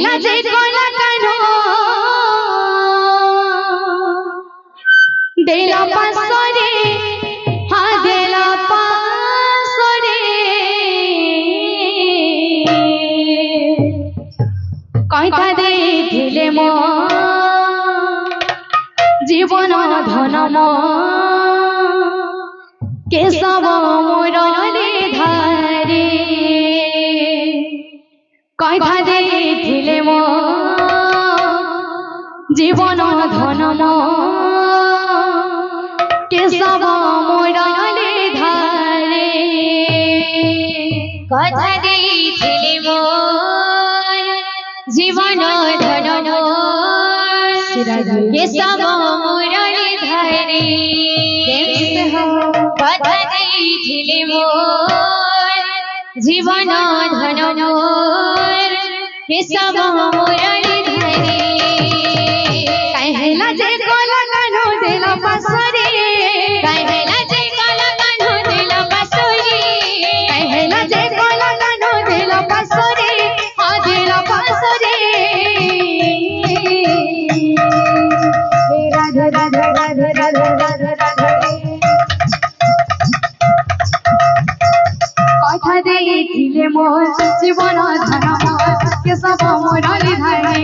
হেলা যে কলা কানো দেলা পাসরে হা দেলা পাসরে কইতা দেখিলে মো জীবন ধন মো কেশব মুরলি ধারে কইতা দেখিলে মো জীবন ধন মো কেশব মুরলি ধারে কথা দেখিলে মো জীবন ধন মো কেশব মুরলি ধারে কথা দেখিলে মো জীবন ধন মো কেশব মুরলি ধারে হেলা যে কলা কানো দেলা পাসরে হেলা যে কলা কানো দেলা পাসরে হেলা যে কলা কানো দেলা পাসরে হা দেলা পাসরে রাধে রাধে রাধে রাধে রাধে রাধে কথা দেখিলে মোর জীবন ধন মোর কেশব মুরলি ধারে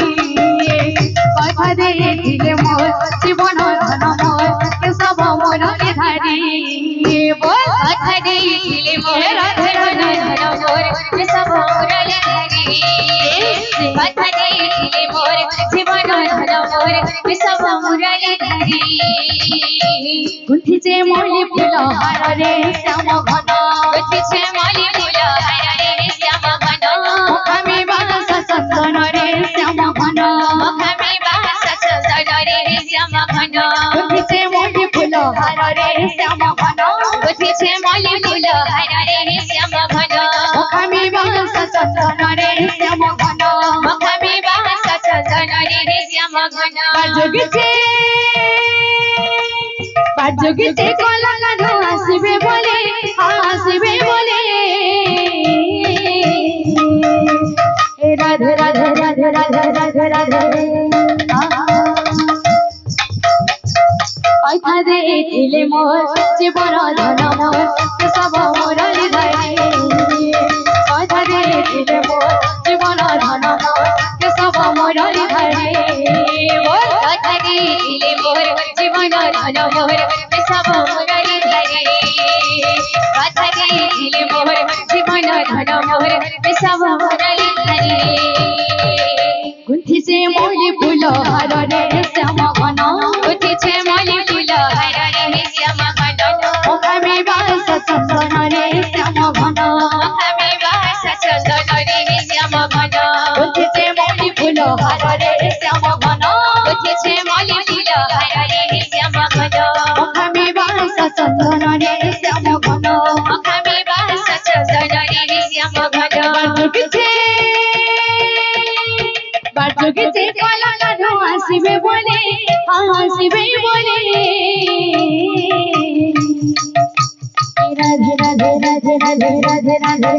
কথা দেখিলে মোর জীবন ধন মোর কেশব মুরলি ধারে বল কথা দেখিলে মো রাধে রাধে ধন মোর কেশব মুরলি ধারে কথা দেখিলে মোর জীবন ধন মোর কেশব মুরলি ধারে গুন্থিছে মলি ফুল হারে শ্যাম ঘন গুন্থিছে মলি ফুল হারে শ্যাম ঘন আমি বাস চন্দন রে শ্যাম ঘন আমি বাস চন্দন রে শ্যাম ঘন গুন্থিছে মলি ফুল হারে শ্যাম ঘন গুন্থিছে মলি ফুল হারে শ্যাম ঘন আমি বাস চন্দন রে শ্যাম ঘন আমি বাস চন্দন রে শ্যাম ঘন বাজুগিছে কলা কানো আসিবে বলে রাধে রাধে রাধে রাধে রাধে রাধে কথা দেখিলে মোর জীবন ধন মোর কেশব মুরলি ধারে কথা দেখিলে মোর জীবন ধন মোর কেশব মুরলি ধারে কথা দেখিলে মোর জীবন ধন মোর কেশব মুরলি ধারে কথা দেখিলে মোর জীবন ধন মোর কেশব মুরলি ধারে গুন্থিছে মলি ফুল হারে শ্যাম ঘন গুন্থিছে মলি ফুল হারে শ্যাম ঘন আমি বাস চন্দন রে শ্যাম ঘন আমি বাস চন্দন রে শ্যাম ঘন গুন্থিছে মলি ফুল হারে শ্যাম ঘন গুন্থিছে মলি ফুল হারে শ্যাম ঘন আমি বাস চন্দন রে শ্যাম ঘন আমি বাস চন্দন রে শ্যাম ঘন বাজুগিছে কলা কানো আসিবে বলে রাধে রাধে রাধে রাধে রাধে রাধে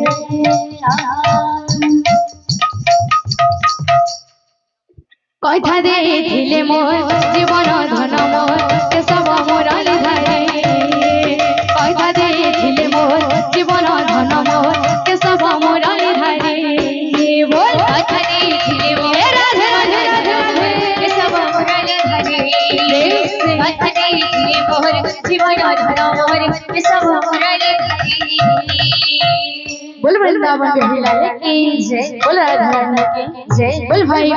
কথা দেখিলে মোর জীবন ধন মোর কেশব মুরলি ধারে কথা দেখিলে মোর জীবন ধন মোর কেশব মুরলি ধারে বল কথা দেখিলে মোর রাধে রাধে রাধে রাধে কেশব মুরলি ধারে কথা দেখিলে মোর জীবন ধন মোর কেশব মুরলি ধারে बोल वृंदावन बिहारी लाल की जय बोल राधा रानी की जय बोल भाई